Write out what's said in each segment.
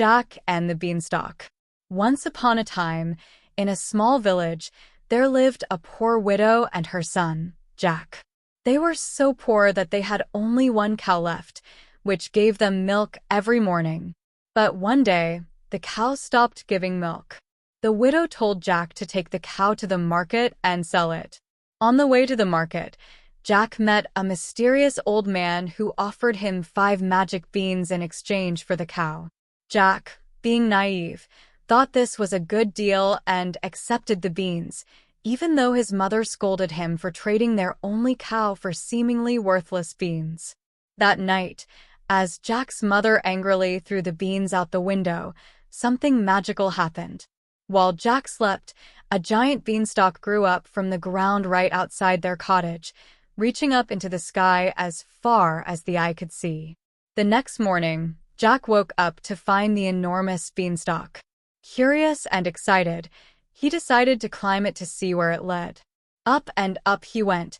Jack and the Beanstalk. Once upon a time, in a small village, there lived a poor widow and her son, Jack. They were so poor that they had only one cow left, which gave them milk every morning. But one day, the cow stopped giving milk. The widow told Jack to take the cow to the market and sell it. On the way to the market, Jack met a mysterious old man who offered him 5 magic beans in exchange for the cow. Jack, being naive, thought this was a good deal and accepted the beans, even though his mother scolded him for trading their only cow for seemingly worthless beans. That night, as Jack's mother angrily threw the beans out the window, something magical happened. While Jack slept, a giant beanstalk grew up from the ground right outside their cottage, reaching up into the sky as far as the eye could see. The next morning, Jack woke up to find the enormous beanstalk. Curious and excited, he decided to climb it to see where it led. Up and up he went,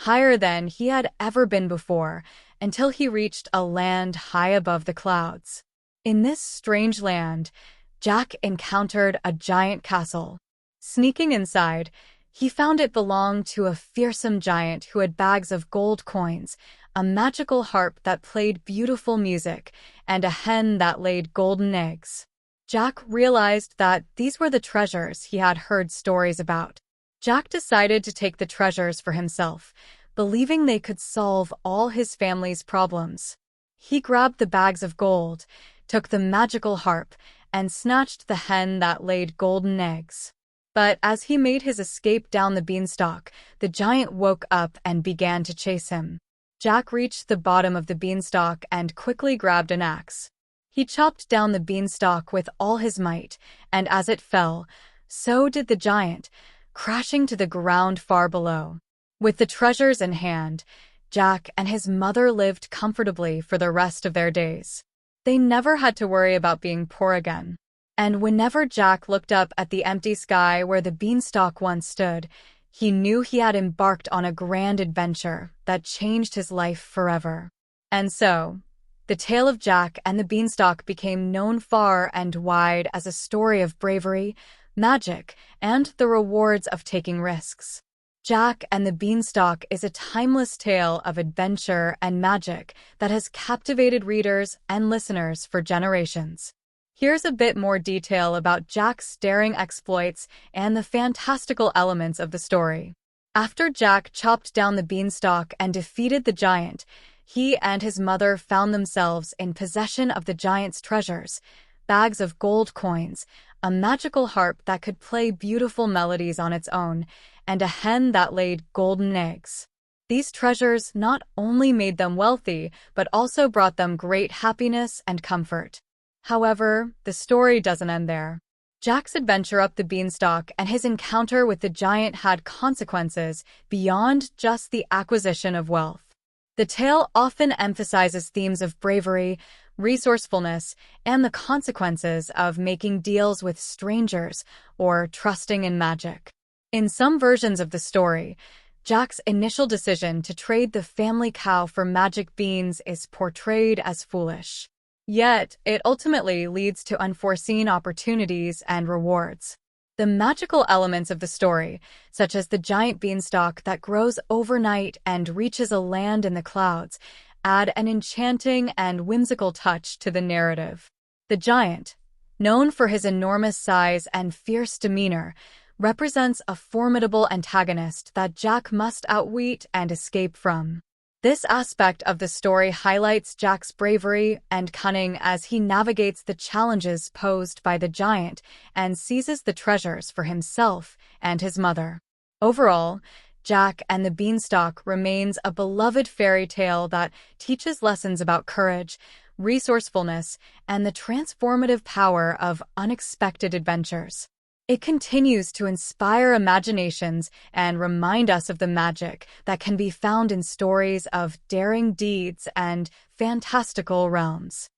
higher than he had ever been before, until he reached a land high above the clouds. In this strange land, Jack encountered a giant castle. Sneaking inside, he found it belonged to a fearsome giant who had bags of gold coins, a magical harp that played beautiful music, and a hen that laid golden eggs. Jack realized that these were the treasures he had heard stories about. Jack decided to take the treasures for himself, believing they could solve all his family's problems. He grabbed the bags of gold, took the magical harp, and snatched the hen that laid golden eggs. But as he made his escape down the beanstalk, the giant woke up and began to chase him. Jack reached the bottom of the beanstalk and quickly grabbed an axe. He chopped down the beanstalk with all his might, and as it fell, so did the giant, crashing to the ground far below. With the treasures in hand, Jack and his mother lived comfortably for the rest of their days. They never had to worry about being poor again. And whenever Jack looked up at the empty sky where the beanstalk once stood, he knew he had embarked on a grand adventure that changed his life forever. And so, the tale of Jack and the Beanstalk became known far and wide as a story of bravery, magic, and the rewards of taking risks. Jack and the Beanstalk is a timeless tale of adventure and magic that has captivated readers and listeners for generations. Here's a bit more detail about Jack's daring exploits and the fantastical elements of the story. After Jack chopped down the beanstalk and defeated the giant, he and his mother found themselves in possession of the giant's treasures, bags of gold coins, a magical harp that could play beautiful melodies on its own, and a hen that laid golden eggs. These treasures not only made them wealthy, but also brought them great happiness and comfort. However, the story doesn't end there. Jack's adventure up the beanstalk and his encounter with the giant had consequences beyond just the acquisition of wealth. The tale often emphasizes themes of bravery, resourcefulness, and the consequences of making deals with strangers or trusting in magic. In some versions of the story, Jack's initial decision to trade the family cow for magic beans is portrayed as foolish. Yet, it ultimately leads to unforeseen opportunities and rewards. The magical elements of the story, such as the giant beanstalk that grows overnight and reaches a land in the clouds, add an enchanting and whimsical touch to the narrative. The giant, known for his enormous size and fierce demeanor, represents a formidable antagonist that Jack must outwit and escape from. This aspect of the story highlights Jack's bravery and cunning as he navigates the challenges posed by the giant and seizes the treasures for himself and his mother. Overall, Jack and the Beanstalk remains a beloved fairy tale that teaches lessons about courage, resourcefulness, and the transformative power of unexpected adventures. It continues to inspire imaginations and remind us of the magic that can be found in stories of daring deeds and fantastical realms.